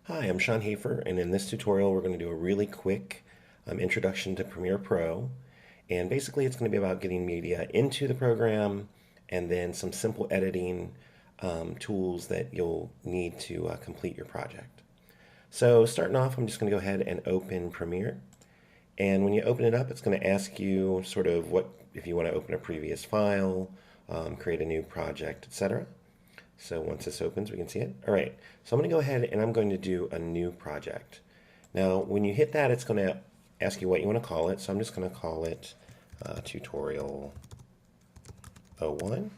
Hi, I'm Sean Hafer, and in this tutorial we're going to do a really quick introduction to Premiere Pro. And basically it's going to be about getting media into the program and then some simple editing tools that you'll need to complete your project. So starting off, I'm just going to go ahead and open Premiere. And when you open it up, it's going to ask you sort of what, if you want to open a previous file, create a new project, etc. So once this opens, we can see it. All right, so I'm going to go ahead and I'm going to do a new project. Now, when you hit that, it's going to ask you what you want to call it. So I'm just going to call it Tutorial 01.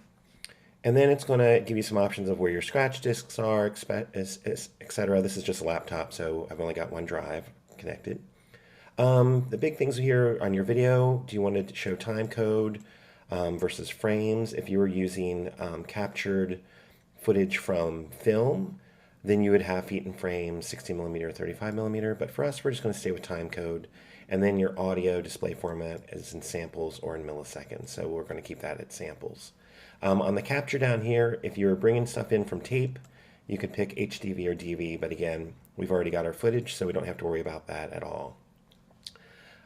And then it's going to give you some options of where your scratch disks are, etc. This is just a laptop, so I've only got one drive connected. The big things here on your video, do you want to show time code versus frames? If you were using captured footage from film, then you would have feet and frames, 60 millimeter, 35 millimeter. But for us, we're just going to stay with time code. And then your audio display format is in samples or in milliseconds. So we're going to keep that at samples. On the capture down here, if you're bringing stuff in from tape, you could pick HDV or DV. But again, we've already got our footage, so we don't have to worry about that at all.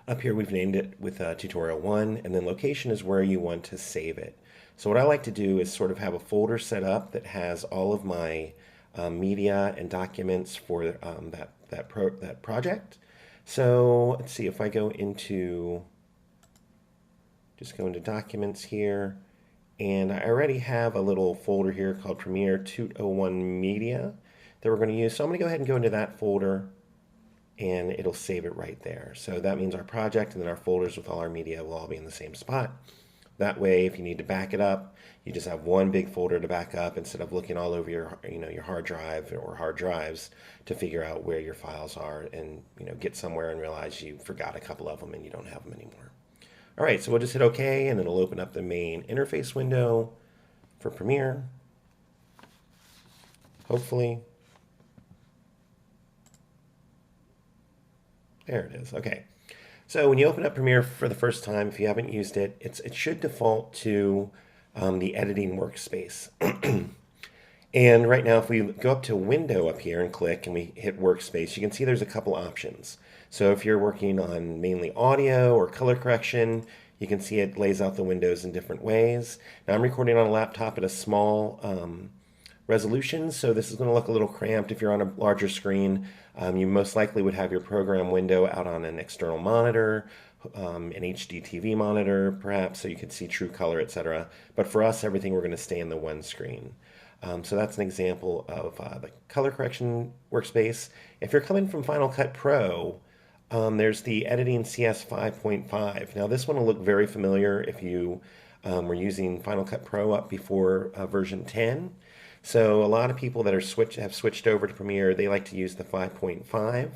Up here, we've named it with tutorial 1, and then location is where you want to save it. So what I like to do is sort of have a folder set up that has all of my media and documents for that project. So let's see if I go into, just go into documents here, and I already have a little folder here called Premiere 201 Media that we're going to use. So I'm going to go ahead and go into that folder, and it'll save it right there. So that means our project and then our folders with all our media will all be in the same spot. That way, if you need to back it up, you just have one big folder to back up instead of looking all over your hard drive or hard drives to figure out where your files are and get somewhere and realize you forgot a couple of them and you don't have them anymore. All right, so we'll just hit OK and it'll open up the main interface window for Premiere. Hopefully. There it is. Okay. So when you open up Premiere for the first time, if you haven't used it, it should default to the editing workspace. And right now, if we go up to Window up here and click and we hit Workspace, you can see there's a couple options. So if you're working on mainly audio or color correction, you can see it lays out the windows in different ways. Now I'm recording on a laptop at a small resolution, so this is going to look a little cramped. If you're on a larger screen, you most likely would have your program window out on an external monitor, an HD TV monitor perhaps, so you could see true color, etc. But for us, everything we're going to stay in the one screen. So that's an example of the color correction workspace. If you're coming from Final Cut Pro, there's the Editing CS 5.5. Now this one will look very familiar if you were using Final Cut Pro up before version 10. So a lot of people that have switched over to Premiere, they like to use the 5.5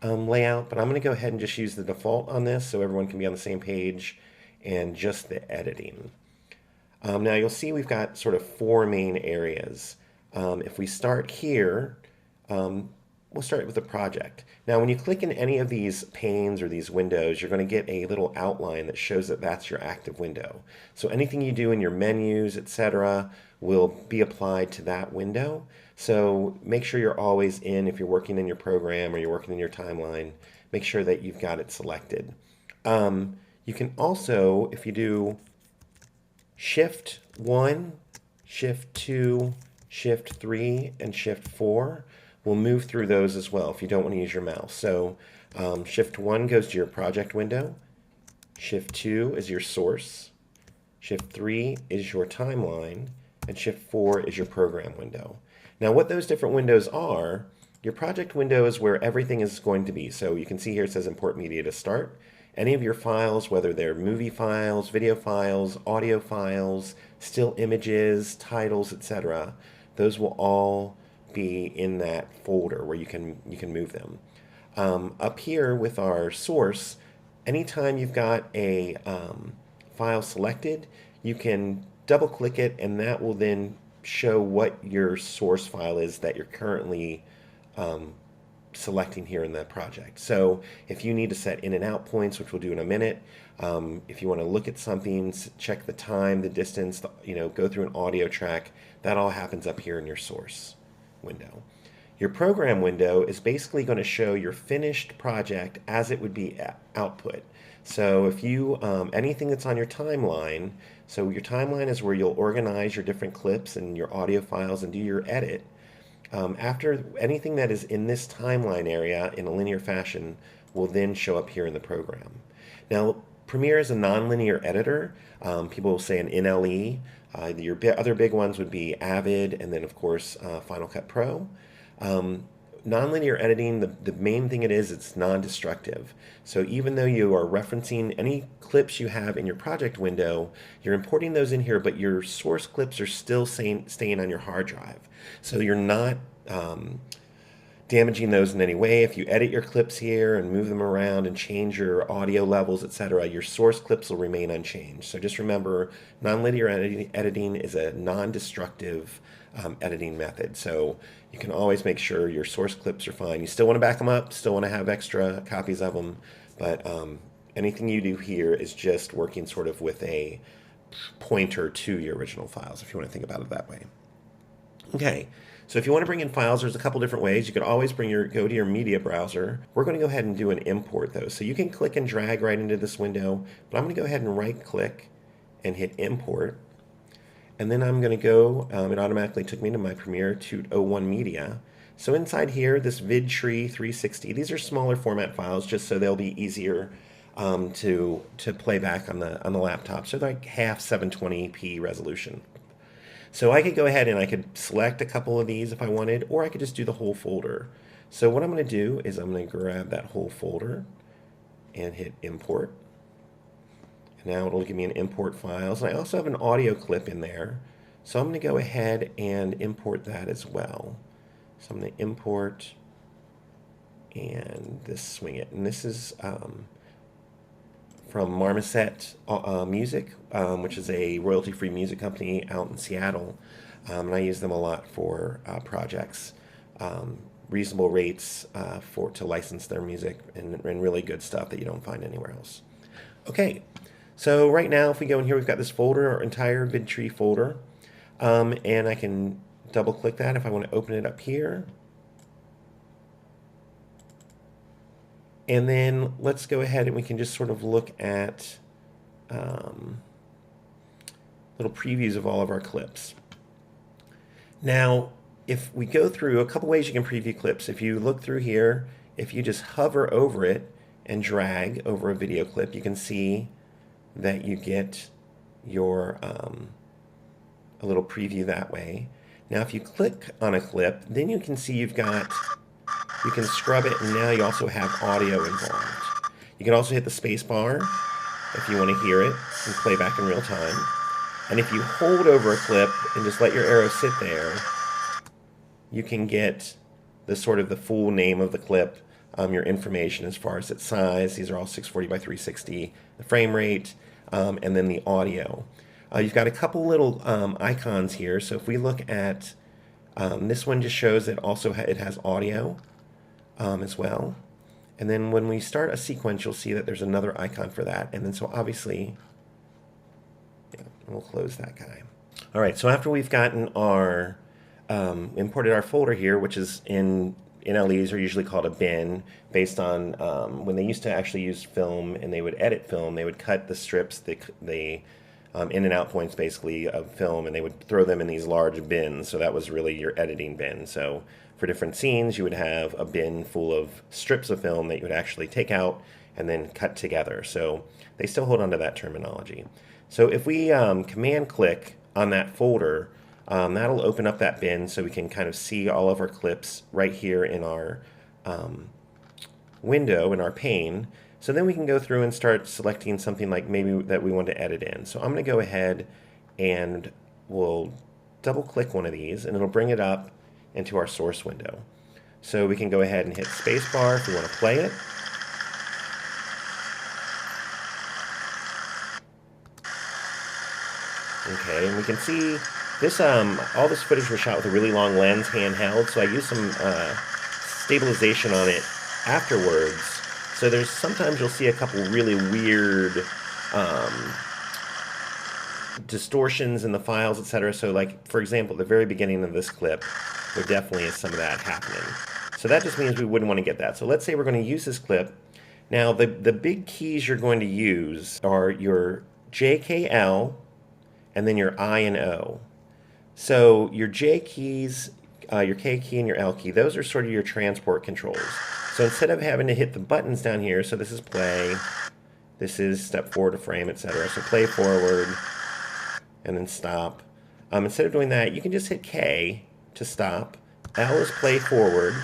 layout, but I'm going to go ahead and just use the default on this so everyone can be on the same page and just the editing. Now you'll see we've got sort of four main areas. If we start here, we'll start with the project. Now when you click in any of these panes or these windows, you're going to get a little outline that shows that that's your active window. So anything you do in your menus, etc., will be applied to that window. So make sure you're always in, if you're working in your program or you're working in your timeline, make sure that you've got it selected. You can also, if you do Shift 1, Shift 2, Shift 3, and Shift 4, we'll move through those as well if you don't want to use your mouse. So Shift 1 goes to your project window. Shift 2 is your source. Shift 3 is your timeline. And Shift 4 is your program window. Now what those different windows are, your project window is where everything is going to be. So you can see here it says import media to start. Any of your files, whether they're movie files, video files, audio files, still images, titles, etc., those will all be in that folder where you can move them. Up here with our source, anytime you've got a file selected, you can double click it and that will then show what your source file is that you're currently selecting here in the project. So if you need to set in and out points, which we'll do in a minute, if you want to look at something, check the time, the distance, go through an audio track, that all happens up here in your source window. Your program window is basically going to show your finished project as it would be output. So if you, anything that's on your timeline, so your timeline is where you'll organize your different clips and your audio files and do your edit. After anything that is in this timeline area in a linear fashion will then show up here in the program. Now, Premiere is a nonlinear editor. People will say an NLE. Your other big ones would be Avid and then, of course, Final Cut Pro. Nonlinear editing, the main thing it is, it's non-destructive. So even though you are referencing any clips you have in your project window, you're importing those in here, but your source clips are still staying on your hard drive. So you're not damaging those in any way. If you edit your clips here and move them around and change your audio levels, etc., your source clips will remain unchanged. So just remember, nonlinear editing is a non-destructive editing method. So you can always make sure your source clips are fine. You still want to back them up, still want to have extra copies of them, but anything you do here is just working sort of with a pointer to your original files, if you want to think about it that way. Okay, so if you want to bring in files, there's a couple different ways. You could always go to your media browser. We're going to go ahead and do an import though. So you can click and drag right into this window, but I'm going to go ahead and right click and hit import. And then I'm going to go, it automatically took me to my Premiere 201 media. So inside here, this VidTree 360, these are smaller format files just so they'll be easier to play back on the laptop. So they're like half 720p resolution. So I could go ahead and I could select a couple of these if I wanted, or I could just do the whole folder. So what I'm going to do is I'm going to grab that whole folder and hit import. Now it'll give me an import files. And I also have an audio clip in there. So I'm going to go ahead and import that as well. So I'm going to import and swing it. And this is from Marmoset Music, which is a royalty-free music company out in Seattle. And I use them a lot for projects. Reasonable rates to license their music and really good stuff that you don't find anywhere else. Okay. So right now, if we go in here, we've got this folder, our entire VidTree folder, and I can double click that if I want to open it up here. And then let's go ahead and we can just sort of look at little previews of all of our clips. Now, if we go through a couple ways you can preview clips. If you look through here, if you just hover over it and drag over a video clip, you can see that you get your a little preview that way. Now if you click on a clip, then you can see you can scrub it, and now you also have audio involved. You can also hit the space bar if you want to hear it and play back in real time. And if you hold over a clip and just let your arrow sit there, you can get the full name of the clip, your information as far as its size. These are all 640 by 360, the frame rate, and then the audio. You've got a couple little icons here. So if we look at this one, just shows that also it has audio as well. And then when we start a sequence, you'll see that there's another icon for that. And then so obviously, yeah, we'll close that guy. All right, so after we've gotten our imported our folder here, which is in NLEs are usually called a bin, based on when they used to actually use film and they would edit film, they would cut the strips, the in and out points basically of film, and they would throw them in these large bins. So that was really your editing bin. So for different scenes, you would have a bin full of strips of film that you would actually take out and then cut together. So they still hold on to that terminology. So if we command click on that folder, that'll open up that bin so we can kind of see all of our clips right here in our window, in our pane. So then we can go through and start selecting something like maybe that we want to edit in. So I'm going to go ahead and we'll double click one of these and it'll bring it up into our source window. So we can go ahead and hit spacebar if we want to play it. Okay, and we can see this, all this footage was shot with a really long lens, handheld, so I used some stabilization on it afterwards. So there's sometimes you'll see a couple really weird distortions in the files, etc. So like, for example, at the very beginning of this clip, there definitely is some of that happening. So that just means we wouldn't want to get that. So let's say we're going to use this clip. Now, the big keys you're going to use are your JKL and then your I and O. So your J keys, your K key, and your L key, those are sort of your transport controls. So instead of having to hit the buttons down here, so this is play, this is step forward to frame, etc. So play forward, and then stop. Instead of doing that, you can just hit K to stop. L is play forward.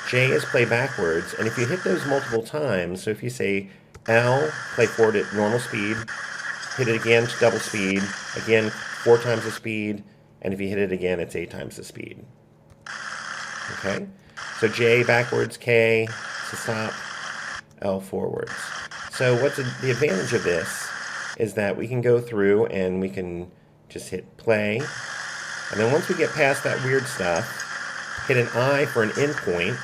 J is play backwards. And if you hit those multiple times, so if you say L, play forward at normal speed, hit it again to double speed, again 4 times the speed, and if you hit it again, it's 8 times the speed. Okay? So J backwards, K to stop, L forwards. So what's the advantage of this is that we can go through and we can just hit play. And then once we get past that weird stuff, hit an I for an endpoint.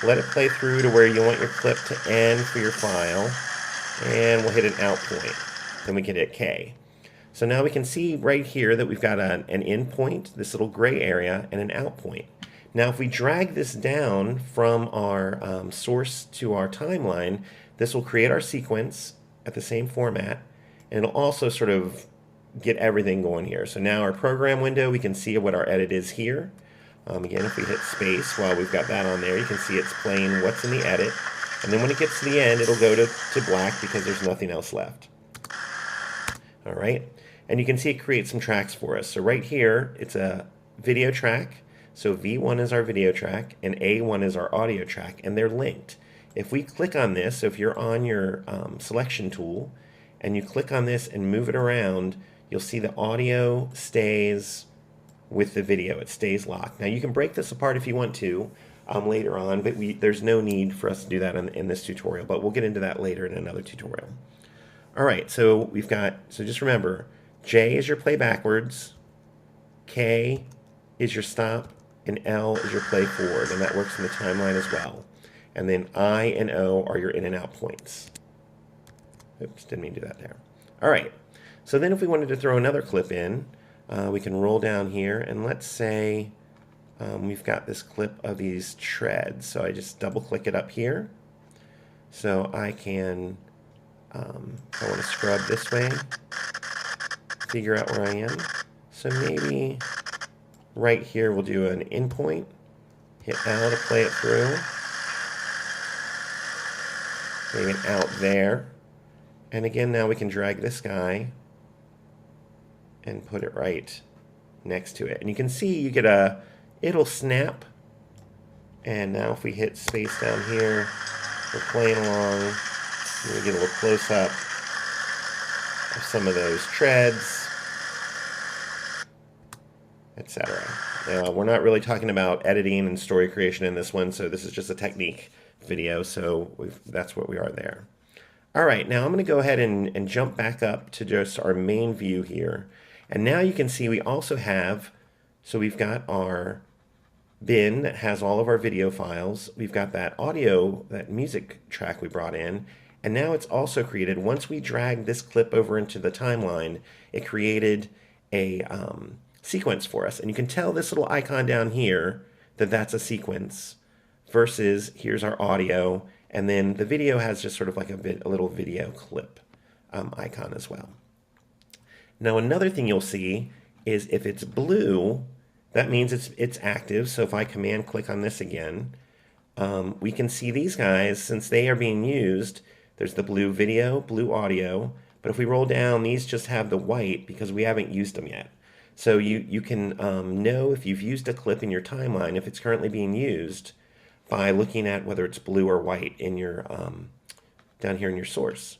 Let it play through to where you want your clip to end for your file. And we'll hit an out point. Then we can hit K. So now we can see right here that we've got an endpoint, this little gray area, and an out point. Now if we drag this down from our source to our timeline, this will create our sequence at the same format, and it'll also sort of get everything going here. So now our program window, we can see what our edit is here. Again, if we hit space while we've got that on there, you can see it's playing what's in the edit. And then when it gets to the end, it'll go to black because there's nothing else left. All right. And you can see it creates some tracks for us. So right here, it's a video track. So V1 is our video track and A1 is our audio track, and they're linked. If we click on this, so if you're on your selection tool and you click on this and move it around, you'll see the audio stays with the video. It stays locked. Now you can break this apart if you want to later on, but there's no need for us to do that in this tutorial, but we'll get into that later in another tutorial. All right, so we've got, so just remember, J is your play backwards, K is your stop, and L is your play forward, and that works in the timeline as well. And then I and O are your in and out points. Oops, didn't mean to do that there. All right, so then if we wanted to throw another clip in, we can roll down here, and let's say we've got this clip of these treads. So I just double click it up here. So I can, I want to scrub this way, figure out where I am. So maybe right here we'll do an endpoint, hit L to play it through, maybe an out there. And again, now we can drag this guy and put it right next to it. And you can see you get it'll snap. And now if we hit space down here, we're playing along. And we get a little close up of some of those treads, etc. We're not really talking about editing and story creation in this one, so this is just a technique video, so that's what we are there. All right, now I'm going to go ahead and jump back up to just our main view here. And now you can see we also have, so we've got our bin that has all of our video files. We've got that audio, that music track we brought in. And now it's also created, once we drag this clip over into the timeline, it created a sequence for us. And you can tell this little icon down here that that's a sequence versus here's our audio. And then the video has just sort of like a little video clip icon as well. Now another thing you'll see is if it's blue, that means it's active. So if I command click on this again, we can see these guys, since they are being used, there's the blue video, blue audio, but if we roll down, these just have the white because we haven't used them yet. So you can know if you've used a clip in your timeline, if it's currently being used, by looking at whether it's blue or white in your down here in your source.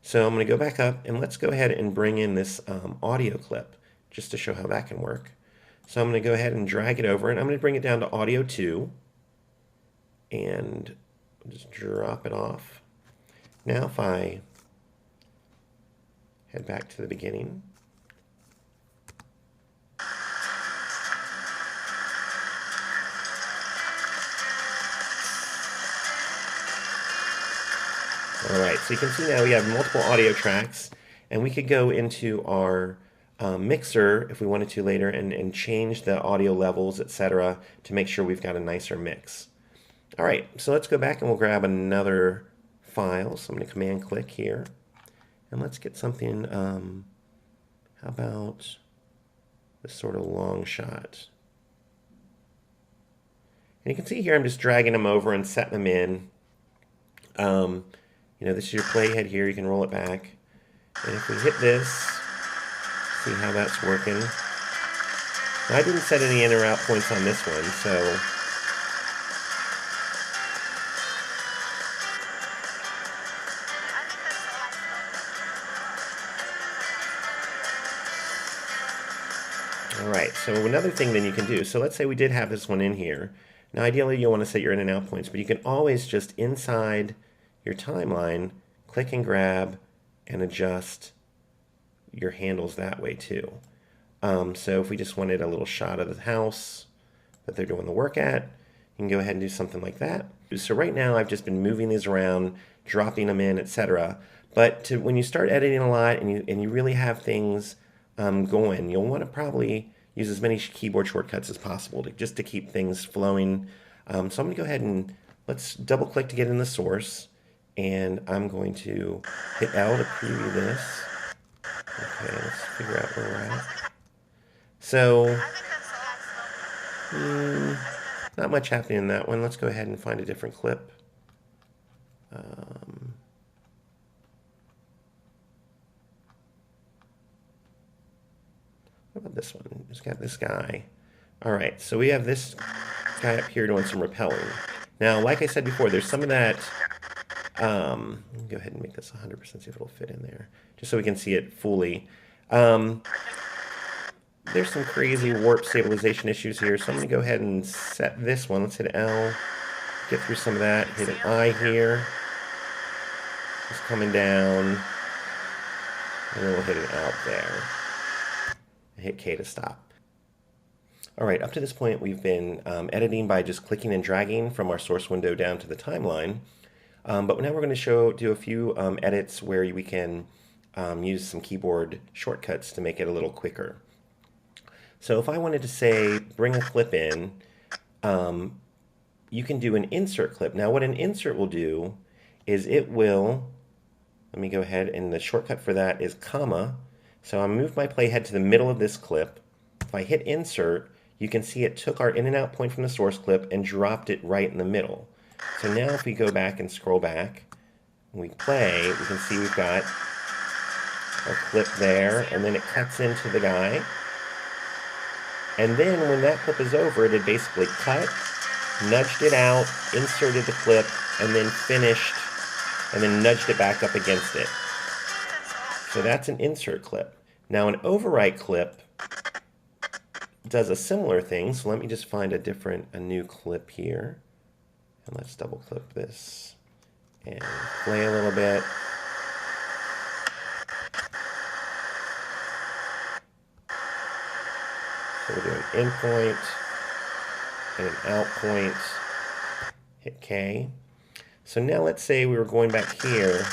So I'm going to go back up and let's go ahead and bring in this audio clip just to show how that can work. So I'm going to go ahead and drag it over, and I'm going to bring it down to audio 2 and just drop it off. Now if I head back to the beginning, all right, so you can see now we have multiple audio tracks, and we could go into our mixer if we wanted to later and change the audio levels, etc., to make sure we've got a nicer mix. All right, so let's go back and we'll grab another file. So I'm going to command click here. And let's get something, how about this sort of long shot? And you can see here I'm just dragging them over and setting them in. You know, this is your playhead here. You can roll it back. And if we hit this, see how that's working. Now, I didn't set any in or out points on this one, so all right, so another thing then you can do, so let's say we did have this one in here. Now ideally you'll want to set your in and out points, but you can always just inside your timeline, click and grab and adjust your handles that way too. So if we just wanted a little shot of the house that they're doing the work at, you can go ahead and do something like that. So right now I've just been moving these around, dropping them in, etc. But when you start editing a lot and you really have things going, you'll want to probably use as many keyboard shortcuts as possible just to keep things flowing. So I'm going to go ahead and let's double click to get in the source, and I'm going to hit L to preview this. Okay, let's figure out where we're at. So not much happening in that one. Let's go ahead and find a different clip. What about this one? It's got this guy. All right, so we have this guy up here doing some rappelling. Now, like I said before, there's some of that. Let me go ahead and make this 100%, see if it'll fit in there, just so we can see it fully. There's some crazy warp stabilization issues here, so I'm going to go ahead and set this one. Let's hit L, get through some of that, hit an I here. Just coming down, and then we'll hit it out there. Hit K to stop. All right, up to this point, we've been editing by just clicking and dragging from our source window down to the timeline. But now we're going to do a few edits where we can use some keyboard shortcuts to make it a little quicker. So if I wanted to say, bring a clip in, you can do an insert clip. Now what an insert will do is it will, let me go ahead, and the shortcut for that is comma. So I moved my playhead to the middle of this clip. If I hit insert, you can see it took our in and out point from the source clip and dropped it right in the middle. So now if we go back and scroll back, and we play, we can see we've got our clip there, and then it cuts into the guy. And then when that clip is over, it had basically cut, nudged it out, inserted the clip, and then finished, and then nudged it back up against it. So that's an insert clip. Now an overwrite clip does a similar thing. So let me just find a new clip here. And let's double clip this and play a little bit. So we'll do an in point and an out point. Hit K. So now let's say we were going back here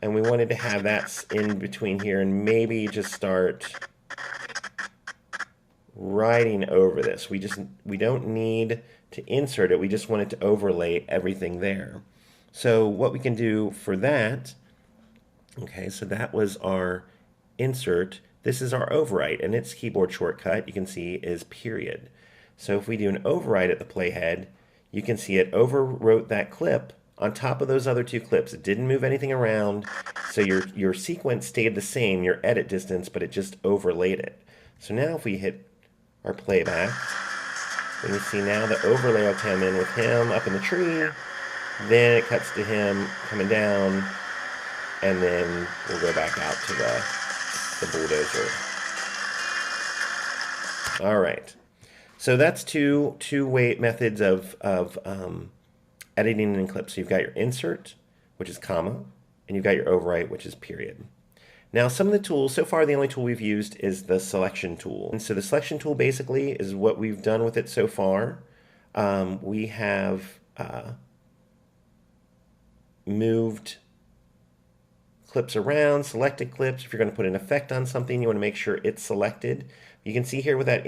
and we wanted to have that in between here and maybe just start writing over this. We don't need to insert it, we just want it to overlay everything there. So what we can do for that, okay, so that was our insert. This is our overwrite, and its keyboard shortcut, you can see, is period. So if we do an overwrite at the playhead, you can see it overwrote that clip on top of those other two clips. It didn't move anything around, so your sequence stayed the same, your edit distance, but it just overlaid it. So now if we hit our playback, then you see now the overlay will come in with him up in the tree, then it cuts to him coming down, and then we'll go back out to the bulldozer. All right. So that's two way methods of editing in clips. So you've got your insert, which is comma, and you've got your overwrite, which is period. Now, some of the tools, so far the only tool we've used is the selection tool. And so the selection tool basically is what we've done with it so far. We have moved clips around, selected clips. If you're going to put an effect on something, you want to make sure it's selected. You can see here with that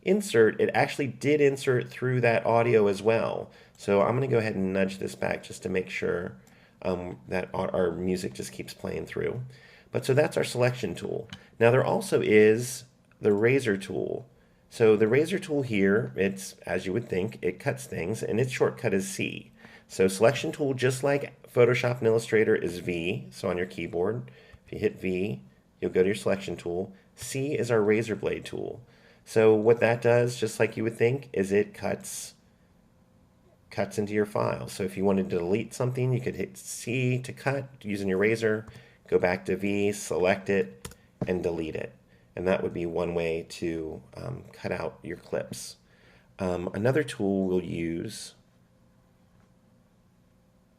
insert, it actually did insert through that audio as well. So I'm going to go ahead and nudge this back just to make sure that our music just keeps playing through. But so that's our selection tool. Now there also is the razor tool. So the razor tool here, it's, as you would think, it cuts things, and its shortcut is C. So selection tool, just like Photoshop and Illustrator, is V. So on your keyboard, if you hit V, you'll go to your selection tool. C is our razor blade tool. So what that does, just like you would think, is it cuts into your file. So if you wanted to delete something, you could hit C to cut using your razor, go back to V, select it, and delete it. And that would be one way to cut out your clips. Another tool we'll use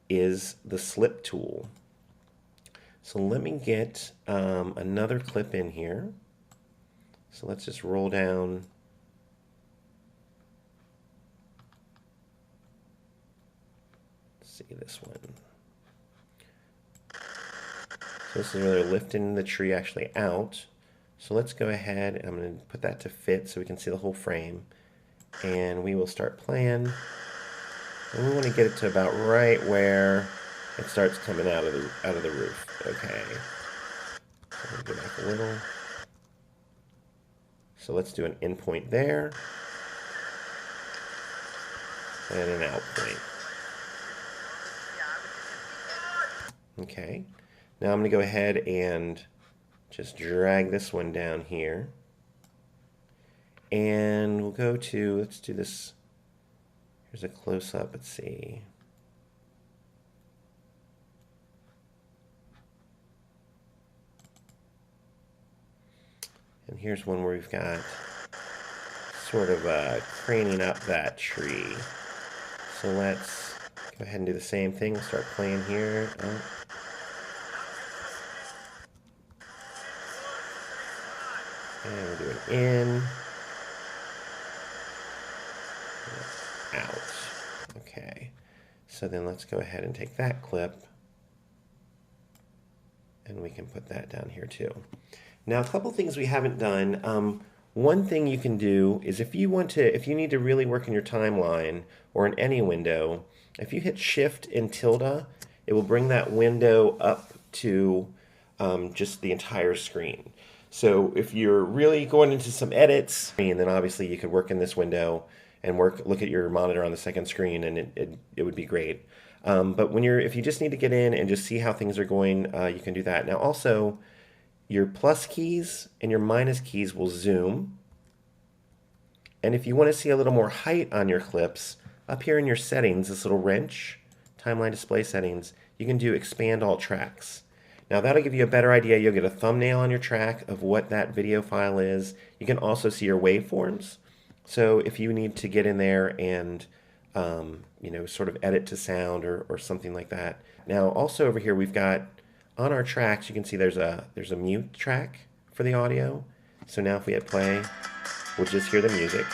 is the slip tool. So let me get another clip in here. So let's just roll down. Let's see this one. So this is where they're lifting the tree actually out. So let's go ahead and I'm going to put that to fit so we can see the whole frame. And we will start playing. And we want to get it to about right where it starts coming out of the roof. Okay. So I'm going to go back a little. So let's do an in point there. And an out point. Okay. Now I'm going to go ahead and just drag this one down here. And we'll go to, let's do this. Here's a close-up, let's see. And here's one where we've got sort of craning up that tree. So let's go ahead and do the same thing. We'll start playing here. Oh. And we'll do an in. Out. Okay. So then let's go ahead and take that clip. And we can put that down here too. Now a couple things we haven't done. One thing you can do is if you need to really work in your timeline or in any window, if you hit Shift and tilde, it will bring that window up to just the entire screen. So if you're really going into some edits, and then obviously you could work in this window and look at your monitor on the second screen, and it would be great. But if you just need to get in and just see how things are going, you can do that. Now also, your plus keys and your minus keys will zoom. And if you want to see a little more height on your clips, up here in your settings, this little wrench, timeline display settings, you can do expand all tracks. Now that'll give you a better idea. You'll get a thumbnail on your track of what that video file is. You can also see your waveforms. So if you need to get in there and sort of edit to sound or something like that. Now also over here we've got on our tracks, you can see there's a mute track for the audio. So now if we hit play, we'll just hear the music.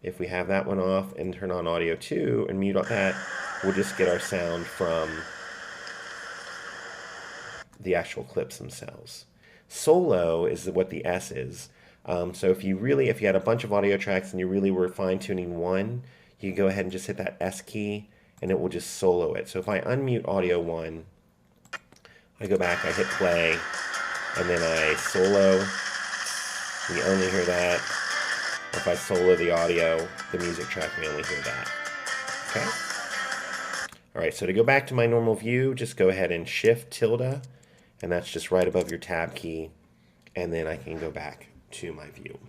If we have that one off and turn on audio 2 and mute that, we'll just get our sound from the actual clips themselves. Solo is what the S is. So if you had a bunch of audio tracks and you really were fine-tuning one, you can go ahead and just hit that S key and it will just solo it. So if I unmute audio 1, I go back, I hit play, and then I solo, we only hear that. If I solo the audio, the music track, we only hear that. Okay? Alright, so to go back to my normal view, just go ahead and Shift tilde, and that's just right above your tab key, and then I can go back to my view.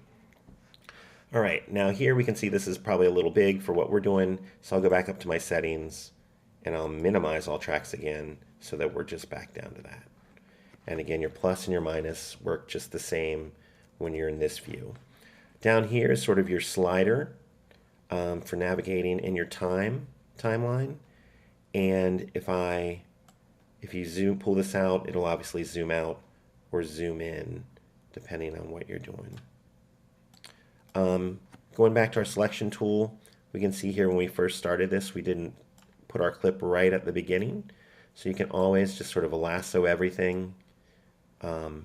Alright, now here we can see this is probably a little big for what we're doing, so I'll go back up to my settings, and I'll minimize all tracks again, so that we're just back down to that. And again, your plus and your minus work just the same when you're in this view. Down here is sort of your slider for navigating in your timeline. And if you pull this out, it'll obviously zoom out or zoom in, depending on what you're doing. Going back to our selection tool, we can see here when we first started this, we didn't put our clip right at the beginning. So you can always just sort of lasso everything and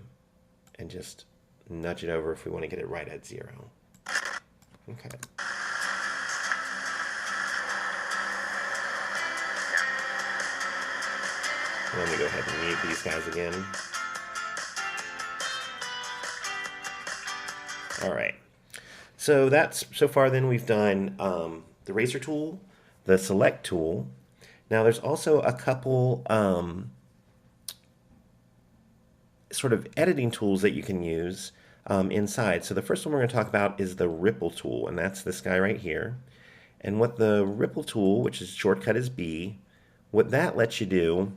just nudge it over if we want to get it right at 0. Okay. Let me go ahead and mute these guys again. All right. So so far then we've done the razor tool, the select tool. Now there's also a couple sort of editing tools that you can use inside. So the first one we're going to talk about is the ripple tool, and that's this guy right here. And what the ripple tool, which is shortcut is B, what that lets you do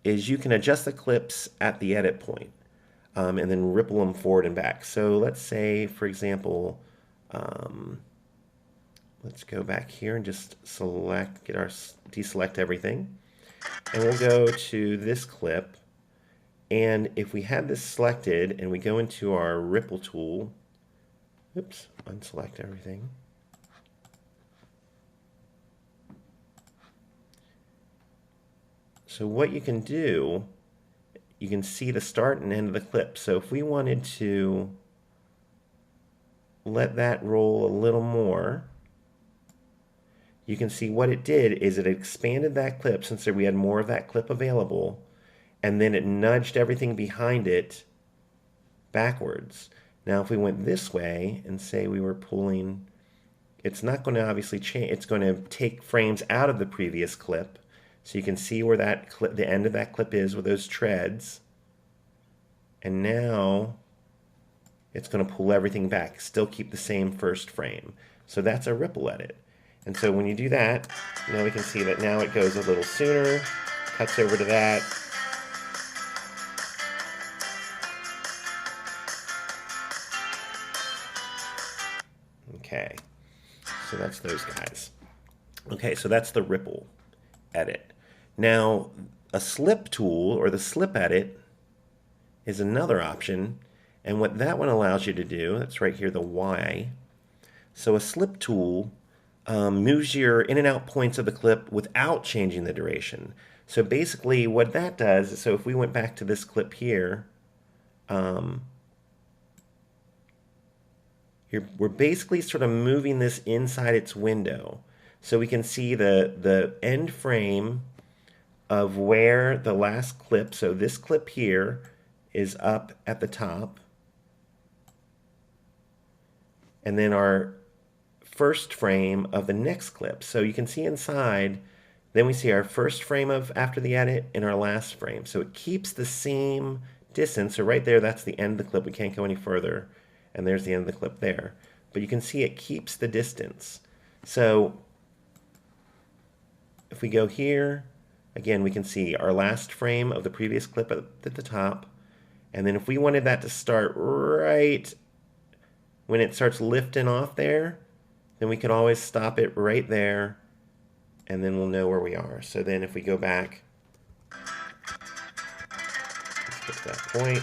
is you can adjust the clips at the edit point, and then ripple them forward and back. So let's say, for example, let's go back here and just deselect everything. And we'll go to this clip. And if we have this selected and we go into our ripple tool, oops, unselect everything. So what you can do, you can see the start and end of the clip. So if we wanted to let that roll a little more, you can see what it did is it expanded that clip since we had more of that clip available, and then it nudged everything behind it backwards. Now if we went this way and say we were pulling, it's not going to obviously change, it's going to take frames out of the previous clip. So you can see where that clip, the end of that clip is with those treads. And now it's going to pull everything back, still keep the same first frame. So that's a ripple edit. And so when you do that, now we can see that now it goes a little sooner, cuts over to that. Okay, so that's those guys. Okay, so that's the ripple edit. Now, a slip tool, or the slip edit, is another option. And what that one allows you to do, that's right here, the Y. So a slip tool moves your in and out points of the clip without changing the duration. So basically what that does, so if we went back to this clip here, we're basically sort of moving this inside its window. So we can see the end frame of where the last clip, so this clip here is up at the top. And then our first frame of the next clip. So you can see inside, then we see our first frame of after the edit and our last frame. So it keeps the same distance. So right there, that's the end of the clip. We can't go any further. And there's the end of the clip there. But you can see it keeps the distance. So if we go here, again, we can see our last frame of the previous clip at the top. And then if we wanted that to start right when it starts lifting off there, then we can always stop it right there, and then we'll know where we are. So then if we go back, let's get to that point.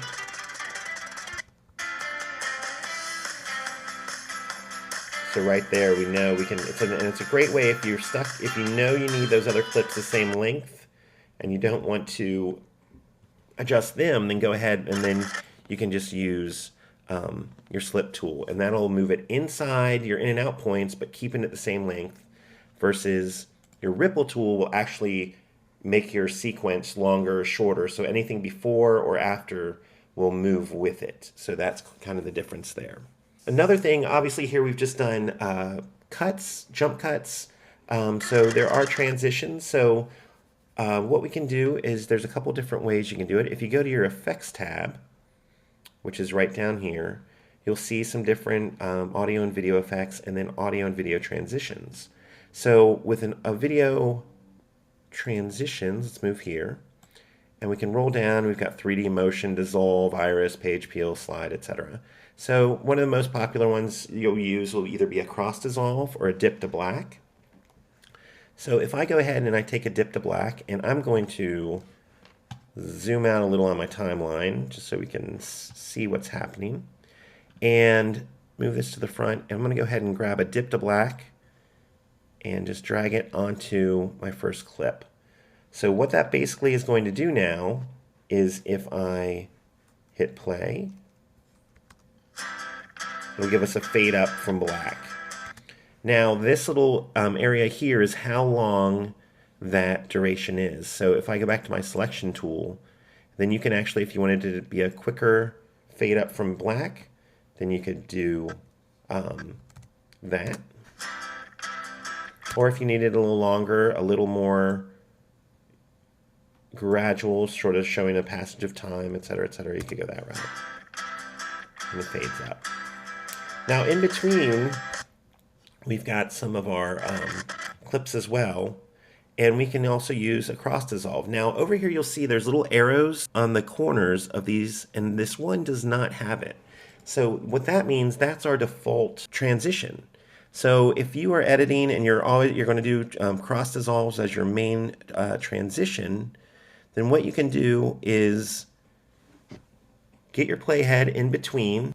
So right there, we know we can, and it's a great way if you're stuck, if you know you need those other clips the same length, and you don't want to adjust them, then go ahead and then you can just use your slip tool, and that'll move it inside your in and out points, but keeping it the same length, versus your ripple tool will actually make your sequence longer or shorter. So anything before or after will move with it. So that's kind of the difference there. Another thing, obviously here we've just done cuts, jump cuts. So there are transitions. So what we can do is there's a couple different ways you can do it. If you go to your effects tab, which is right down here, you'll see some different audio and video effects, and then audio and video transitions. So with a video transitions, let's move here, and we can roll down. We've got 3D motion, dissolve, iris, page peel, slide, etc. So one of the most popular ones you'll use will either be a cross dissolve or a dip to black. So if I go ahead and I take a dip to black, and I'm going to zoom out a little on my timeline just so we can see what's happening, and move this to the front, and I'm going to go ahead and grab a dip to black and just drag it onto my first clip. So what that basically is going to do now is if I hit play, it'll give us a fade up from black. Now this little area here is how long that duration is. So if I go back to my selection tool, then you can actually, if you wanted it to be a quicker fade up from black, then you could do that. Or if you needed a little longer, a little more gradual, sort of showing a passage of time, etc., you could go that route. And it fades up. Now in between, we've got some of our clips as well. And we can also use a cross dissolve. Now over here you'll see there's little arrows on the corners of these, and this one does not have it. So what that means, that's our default transition. So if you are editing and you're going to do cross dissolves as your main transition, then what you can do is get your playhead in between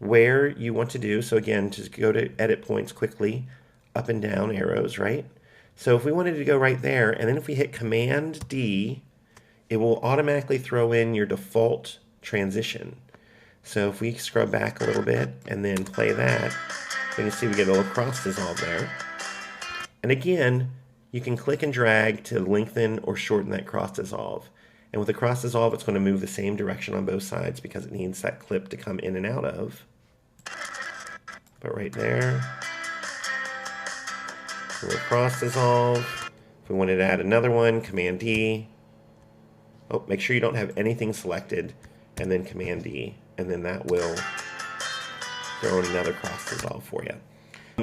where you want to do. So again, just go to edit points quickly, up and down arrows, right? So if we wanted to go right there, and then if we hit Command D, it will automatically throw in your default transition. So if we scrub back a little bit and then play that, you can see we get a little cross dissolve there. And again, you can click and drag to lengthen or shorten that cross dissolve. And with the cross dissolve, it's going to move the same direction on both sides because it needs that clip to come in and out of. But right there, a little cross dissolve. If we wanted to add another one, Command D. Oh, make sure you don't have anything selected, and then Command D, and then that will throw in another cross dissolve for you.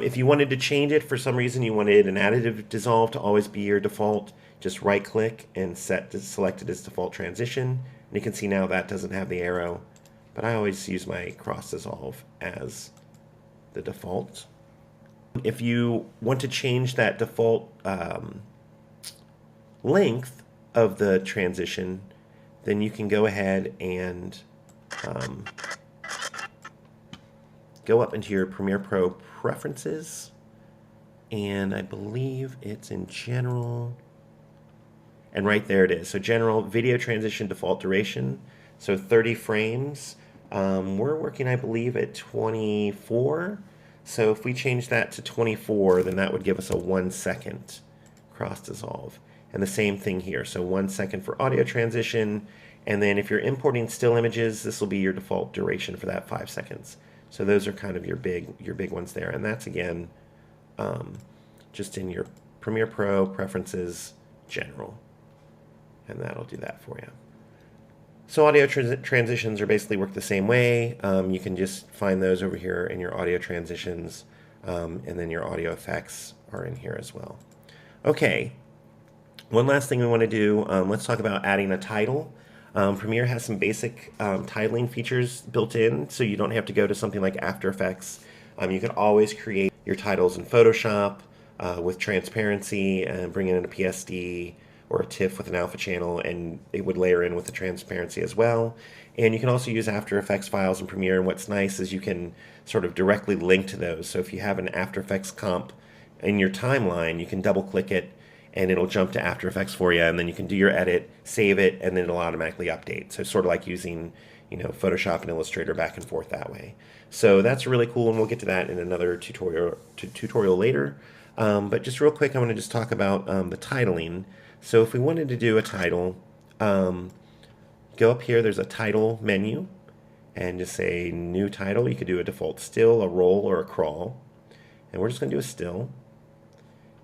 If you wanted to change it for some reason, you wanted an additive dissolve to always be your default, just right click and select it as default transition. And you can see now that doesn't have the arrow, but I always use my cross dissolve as the default. If you want to change that default length of the transition, then you can go ahead and go up into your Premiere Pro preferences, and I believe it's in general, and right there it is. So general video transition default duration, so 30 frames. We're working, I believe, at 24. So if we change that to 24, then that would give us a 1 second cross dissolve. And the same thing here. So 1 second for audio transition. And then if you're importing still images, this will be your default duration for that 5 seconds. So those are kind of your big ones there. And that's, again, just in your Premiere Pro preferences general. And that'll do that for you. So audio transitions are basically work the same way. You can just find those over here in your audio transitions, and then your audio effects are in here as well. Okay, one last thing we want to do, let's talk about adding a title. Premiere has some basic titling features built in, so you don't have to go to something like After Effects. You can always create your titles in Photoshop with transparency and bring in a PSD or a TIFF with an alpha channel, and it would layer in with the transparency as well. And you can also use After Effects files in Premiere, and what's nice is you can sort of directly link to those. So if you have an After Effects comp in your timeline, you can double click it and it'll jump to After Effects for you, and then you can do your edit, save it, and then it'll automatically update. So sort of like using, Photoshop and Illustrator back and forth that way. So that's really cool, and we'll get to that in another tutorial later. But just real quick, I want to just talk about the titling. So if we wanted to do a title, go up here, there's a title menu, and just say new title. You could do a default still, a roll, or a crawl. And we're just going to do a still.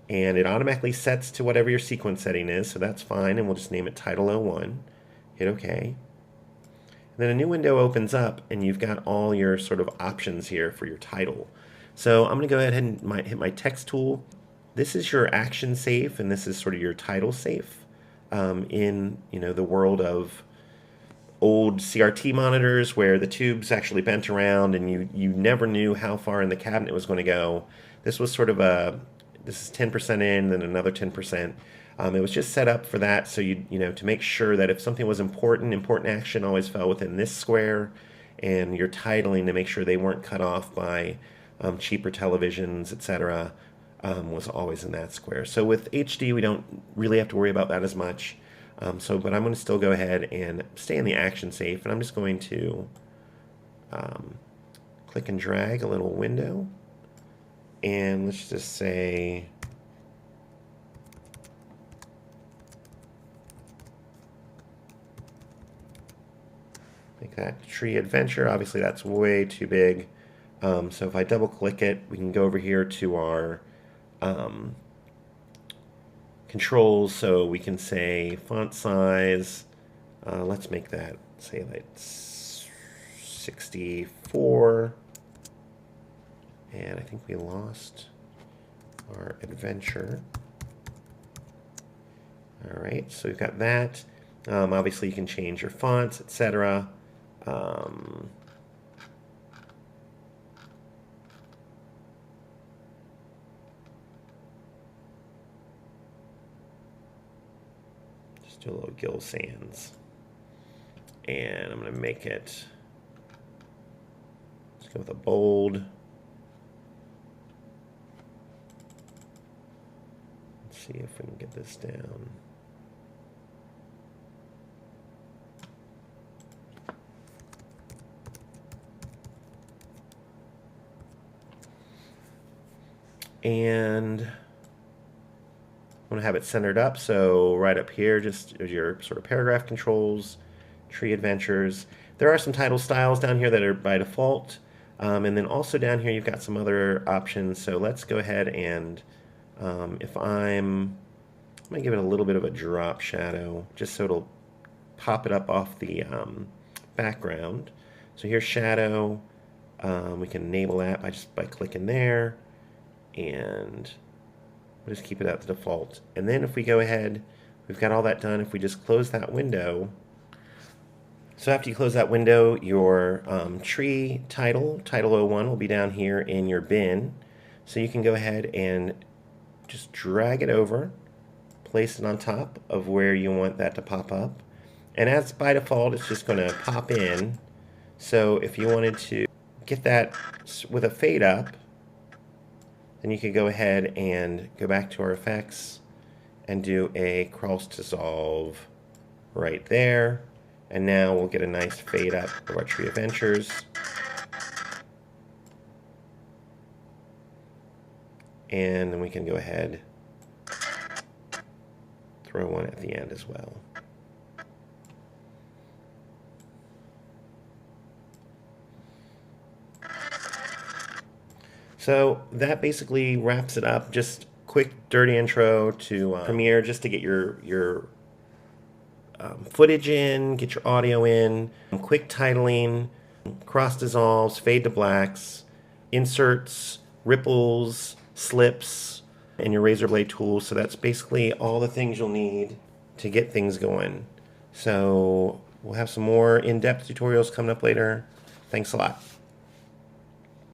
And it automatically sets to whatever your sequence setting is, so that's fine, and we'll just name it Title 01. Hit OK. And then a new window opens up, and you've got all your sort of options here for your title. So I'm going to go ahead and hit my text tool. This is your action safe, and this is sort of your title safe in the world of old CRT monitors where the tubes actually bent around and you never knew how far in the cabinet it was going to go. This was sort of this is 10% in, then another 10%. It was just set up for that, so to make sure that if something was important action always fell within this square, and your titling to make sure they weren't cut off by cheaper televisions, etc. was always in that square. So with HD, we don't really have to worry about that as much. But I'm going to still go ahead and stay in the action safe, and I'm just going to click and drag a little window, and let's just say make that tree adventure. Obviously that's way too big. So if I double click it, we can go over here to our controls, so we can say font size. Let's make that say like 64. And I think we lost our adventure. All right, so we've got that. Obviously, you can change your fonts, etc. Just do a little Gill Sans. And I'm going to make it, let's go with a bold. Let's see if we can get this down. And I'm going to have it centered up, so right up here, just your sort of paragraph controls, tree adventures. There are some title styles down here that are by default, and then also down here you've got some other options. So let's go ahead and if I'm going to give it a little bit of a drop shadow, just so it'll pop it up off the background. So here's shadow. We can enable that by clicking there, and we'll just keep it at the default. And then if we go ahead, we've got all that done. If we just close that window, so after you close that window, your tree title 01, will be down here in your bin. So you can go ahead and just drag it over, place it on top of where you want that to pop up. And as by default, it's just going to pop in. So if you wanted to get that with a fade up, then you could go ahead and go back to our effects and do a cross dissolve right there. And now we'll get a nice fade up of our tree adventures. And then we can go ahead, throw one at the end as well. So that basically wraps it up. Just quick, dirty intro to Premiere, just to get your footage in, get your audio in, quick titling, cross dissolves, fade to blacks, inserts, ripples, slips, and your razor blade tools. So that's basically all the things you'll need to get things going. So we'll have some more in-depth tutorials coming up later. Thanks a lot.